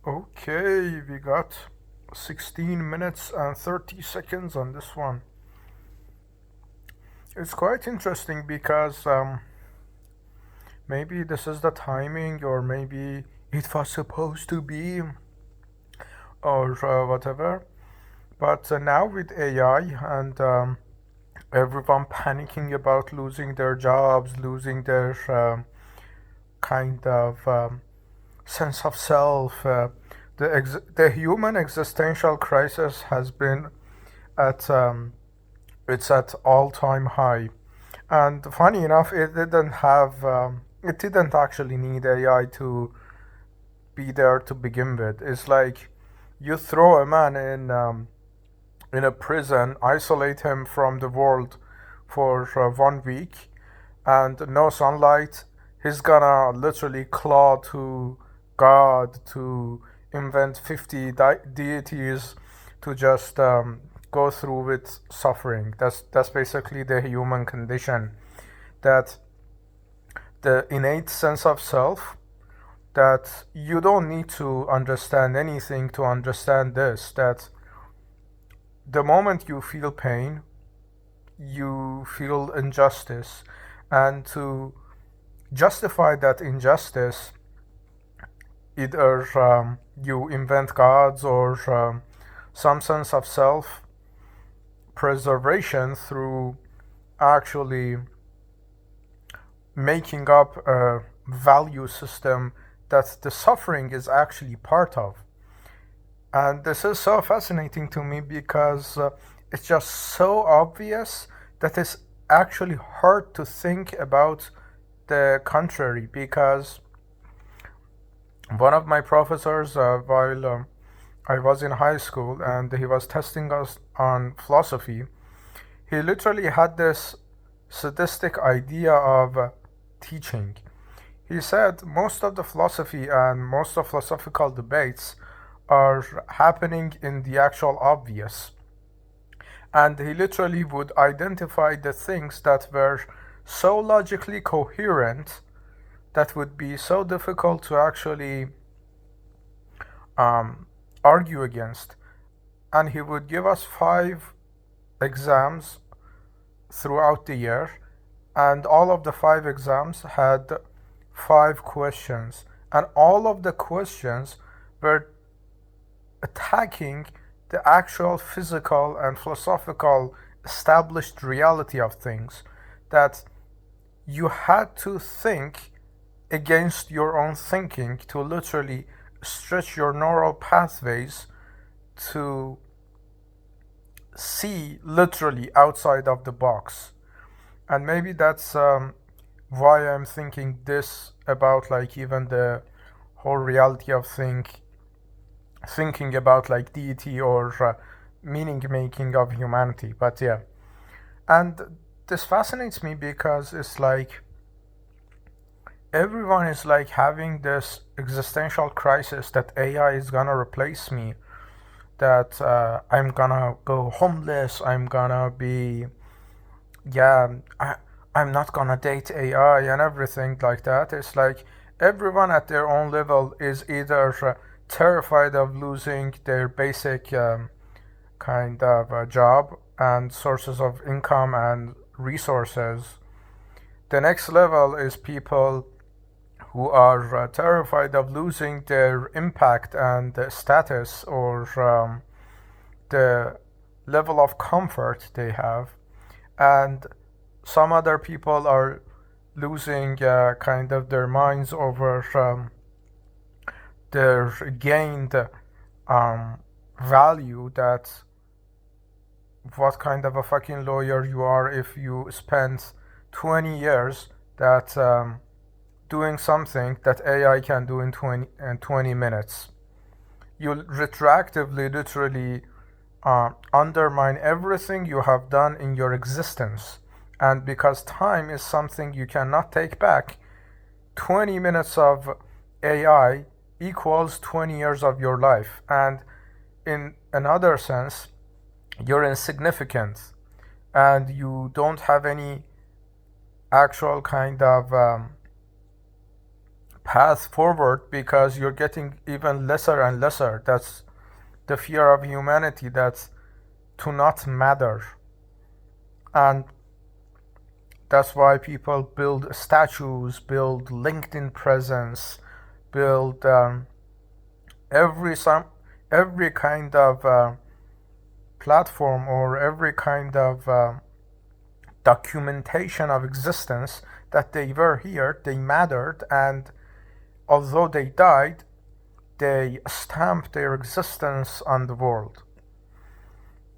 Okay, we got 16 minutes and 30 seconds on this one. It's quite interesting because maybe this is the timing, or maybe it was supposed to be, or whatever. But now with AI and everyone panicking about losing their jobs, losing their kind of sense of self, the human existential crisis has been at it's at all-time high. And funny enough, it didn't actually need AI to be there to begin with. It's like you throw a man in a prison, isolate him from the world for 1 week, and no sunlight. He's gonna literally claw to God to invent 50 deities to just go through with suffering. That's basically the human condition. That the innate sense of self, that you don't need to understand anything to understand this, that the moment you feel pain, you feel injustice, and to justify that injustice, either you invent gods or some sense of self preservation through actually making up a value system that the suffering is actually part of. And this is so fascinating to me because it's just so obvious that it's actually hard to think about the contrary. Because one of my professors, while I was in high school and he was testing us on philosophy, he literally had this sadistic idea of teaching. He said most of the philosophy and most of philosophical debates are happening in the actual obvious. And he literally would identify the things that were so logically coherent that would be so difficult to actually um, argue against. And he would give us 5 exams throughout the year, and all of the 5 exams had 5 questions, and all of the questions were attacking the actual physical and philosophical established reality of things, that you had to think against your own thinking to literally stretch your neural pathways to see literally outside of the box. And maybe that's why I'm thinking this about, like, even the whole reality of thinking about like deity or meaning making of humanity. But yeah, and this fascinates me because it's like everyone is like having this existential crisis that AI is gonna replace me, that I'm gonna go homeless, I'm gonna be, yeah, I'm not gonna date AI and everything like that. It's like everyone at their own level is either terrified of losing their basic kind of job and sources of income and resources. The next level is people who are terrified of losing their impact and status, or the level of comfort they have. And some other people are losing kind of their minds over their gained um, value, that what kind of a fucking lawyer you are if you spend 20 years that doing something that AI can do in 20 minutes. You retroactively literally undermine everything you have done in your existence. And because time is something you cannot take back, 20 minutes of AI equals 20 years of your life. And in another sense, you're insignificant and you don't have any actual kind of path forward because you're getting even lesser and lesser. That's the fear of humanity, that's to not matter. And that's why people build statues, build LinkedIn presence, build every kind of platform or every kind of documentation of existence that they were here, they mattered, and although they died, they stamped their existence on the world.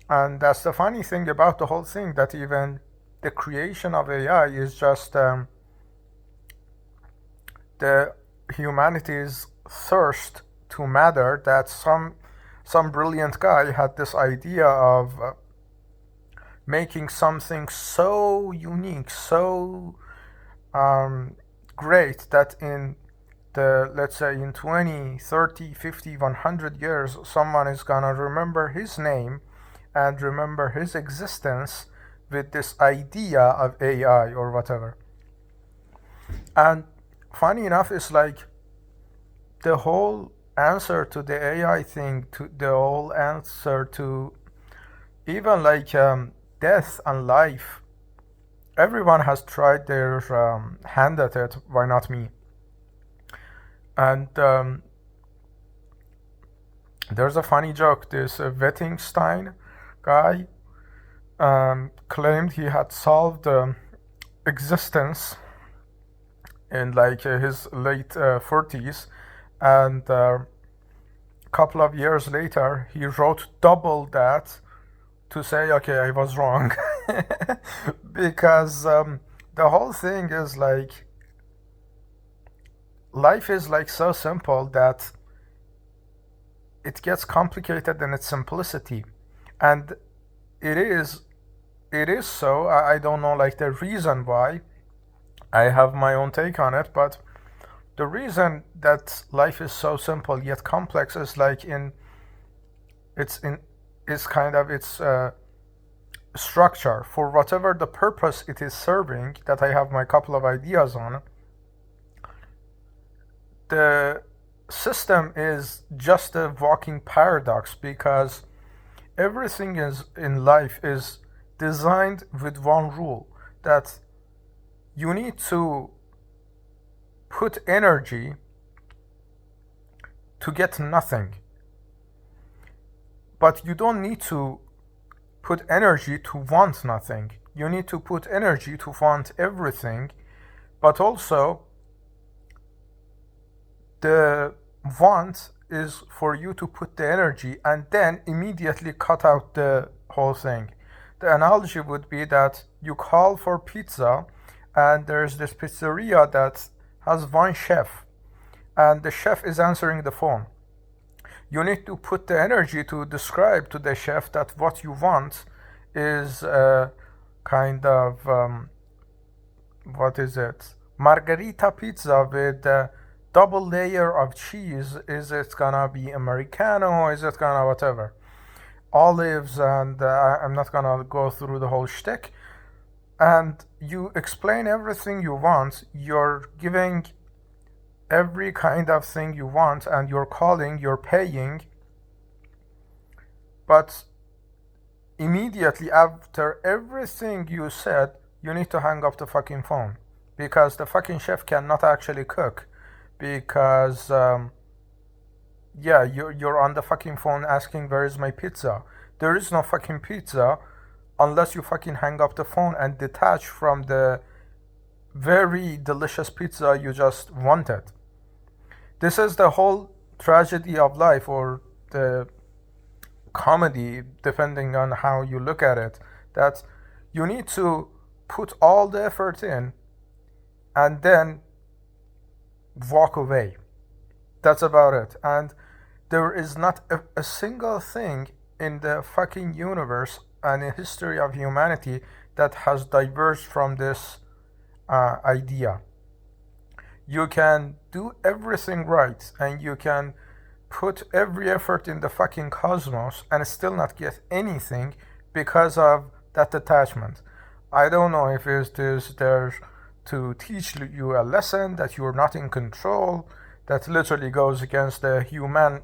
And that's the funny thing about the whole thing, that even the creation of AI is just the humanity's thirst to matter, that some brilliant guy had this idea of making something so unique, so great, that in the, let's say in 20, 30, 50, 100 years, someone is gonna remember his name and remember his existence with this idea of AI or whatever. And funny enough, it's like the whole answer to the AI thing, to the whole answer to even like death and life, everyone has tried their hand at it. Why not me? And there's a funny joke. This Wittgenstein guy claimed he had solved existence in like his late 40s, and a couple of years later he wrote double that to say, okay, I was wrong. Because the whole thing is like, life is like so simple that it gets complicated in its simplicity. And it is so. I don't know like the reason why. I have my own take on it, but the reason that life is so simple yet complex is like its structure for whatever the purpose it is serving, that I have my couple of ideas on. The system is just a walking paradox, because everything is in life is designed with one rule, that you need to put energy to get nothing, but you don't need to put energy to want nothing. You need to put energy to want everything, but also the want is for you to put the energy and then immediately cut out the whole thing. The analogy would be that you call for pizza, and there's this pizzeria that has one chef, and the chef is answering the phone. You need to put the energy to describe to the chef that what you want is a kind of what is it? Margherita pizza with a double layer of cheese. Is it gonna be Americano? Is it gonna whatever? Olives, and I'm not gonna go through the whole shtick. And you explain everything you want. You're giving every kind of thing you want, and you're calling, you're paying. But immediately after everything you said, you need to hang up the fucking phone, because the fucking chef cannot actually cook, because you're on the fucking phone asking where is my pizza. There is no fucking pizza unless you fucking hang up the phone and detach from the very delicious pizza you just wanted. This is the whole tragedy of life, or the comedy, depending on how you look at it, that you need to put all the effort in and then walk away. That's about it. And there is not a single thing in the fucking universe and in history of humanity that has diverged from this idea. You can do everything right, and you can put every effort in the fucking cosmos and still not get anything because of that attachment. I don't know if it's there's to teach you a lesson that you're not in control, that literally goes against the human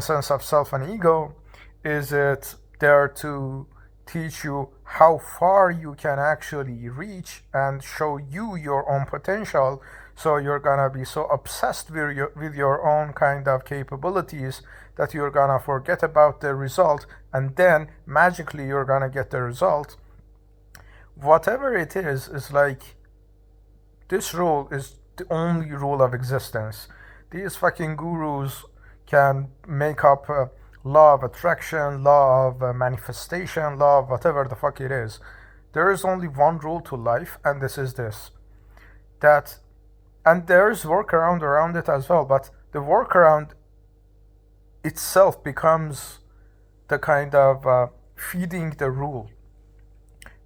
sense of self and ego? Is it there to teach you how far you can actually reach and show you your own potential, so you're gonna be so obsessed with your own kind of capabilities that you're gonna forget about the result, and then magically you're gonna get the result? Whatever it is like, this rule is the only rule of existence. These fucking gurus can make up law of attraction, law of manifestation, law of whatever the fuck it is. There is only one rule to life, and this is this. That, and there's workaround around it as well, but the workaround itself becomes the kind of feeding the rule,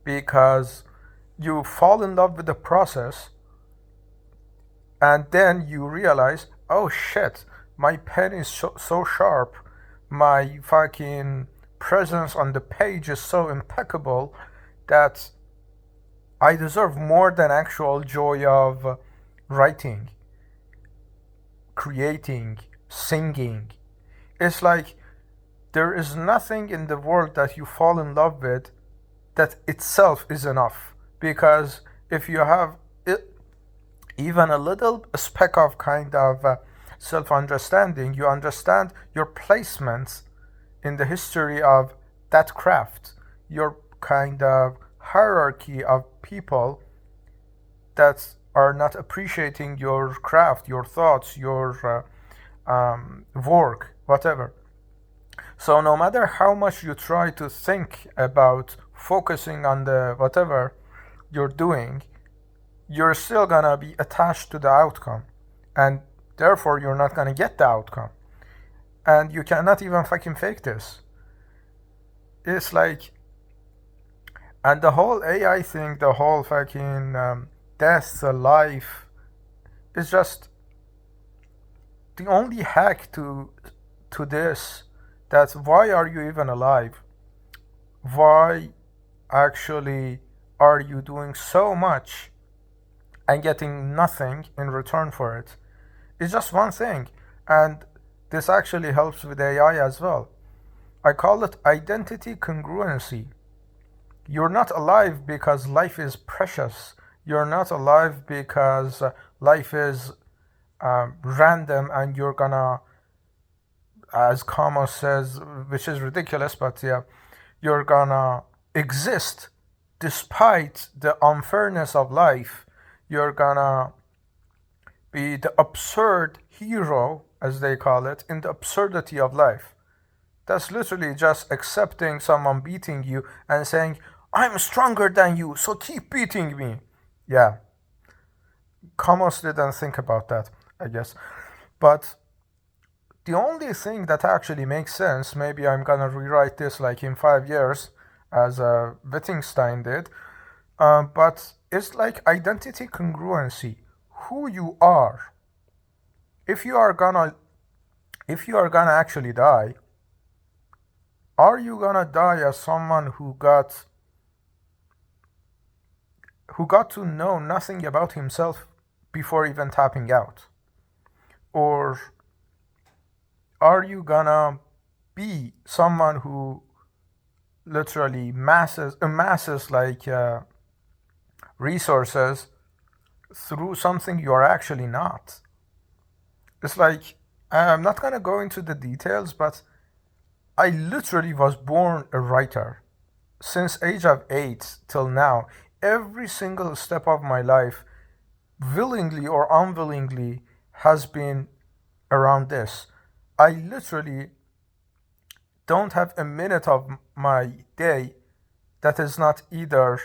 because you fall in love with the process, and then you realize, oh shit, my pen is so sharp, my fucking presence on the page is so impeccable, that I deserve more than actual joy of writing, creating, singing. It's like there is nothing in the world that you fall in love with that itself is enough, because if you have even a little speck of kind of self-understanding, you understand your placements in the history of that craft, your kind of hierarchy of people that are not appreciating your craft, your thoughts, your work, whatever. So no matter how much you try to think about focusing on the whatever you're doing, you're still gonna be attached to the outcome, and therefore you're not gonna get the outcome. And you cannot even fucking fake this. It's like, and the whole AI thing, the whole fucking death, life, is just the only hack to this. That's why are you even alive? Why actually are you doing so much and getting nothing in return for it? It's just one thing, and this actually helps with AI as well. I call it identity congruency. You're not alive because life is precious. You're not alive because life is random and you're gonna, as Kamo says, which is ridiculous, but yeah, you're gonna exist despite the unfairness of life. You're gonna be the absurd hero, as they call it, in the absurdity of life. That's literally just accepting someone beating you and saying, I'm stronger than you, so keep beating me. Yeah. Kamos didn't think about that, I guess. But the only thing that actually makes sense, maybe I'm gonna rewrite this like in 5 years, as Wittgenstein did, but it's like identity congruency. Who you are. If you are gonna actually die, are you gonna die as someone who got to know nothing about himself before even tapping out? Or are you gonna be someone who literally amasses like resources through something you are actually not? It's like, I'm not gonna go into the details, but I literally was born a writer. Since age of 8 till now, every single step of my life, willingly or unwillingly, has been around this. I literally don't have a minute of my day that is not either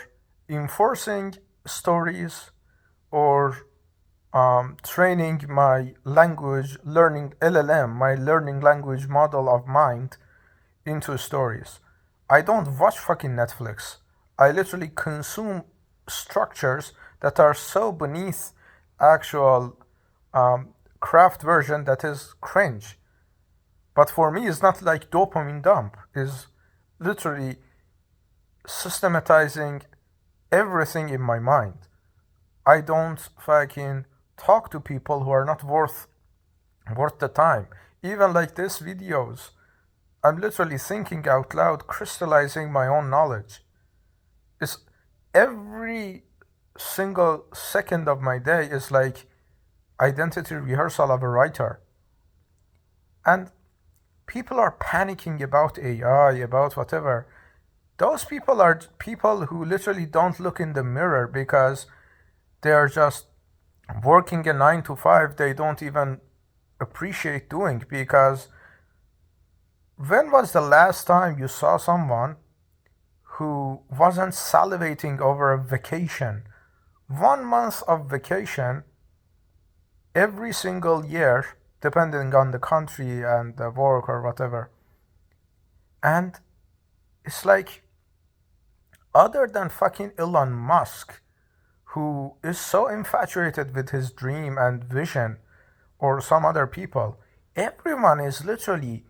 enforcing stories or training my language, learning LLM, my learning language model of mind, into stories. I don't watch fucking Netflix. I literally consume structures that are so beneath actual craft version that is cringe. But for me, it's not like dopamine dump. It's literally systematizing everything in my mind. I don't fucking talk to people who are not worth the time. Even like this videos, I'm literally thinking out loud, crystallizing my own knowledge. It's every single second of my day is like identity rehearsal of a writer. And people are panicking about AI, about whatever. Those people are people who literally don't look in the mirror because they are just working a 9 to 5 they don't even appreciate doing. Because when was the last time you saw someone who wasn't salivating over a vacation? 1 month of vacation every single year, depending on the country and the work or whatever. And it's like, other than fucking Elon Musk, who is so infatuated with his dream and vision, or some other people, everyone is literally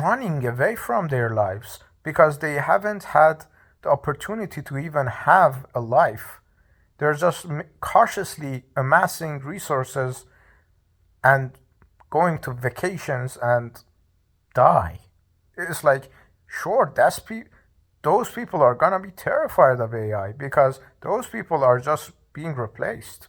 running away from their lives because they haven't had the opportunity to even have a life. They're just cautiously amassing resources and going to vacations and die. It's like, sure, those people are gonna be terrified of AI because those people are just being replaced.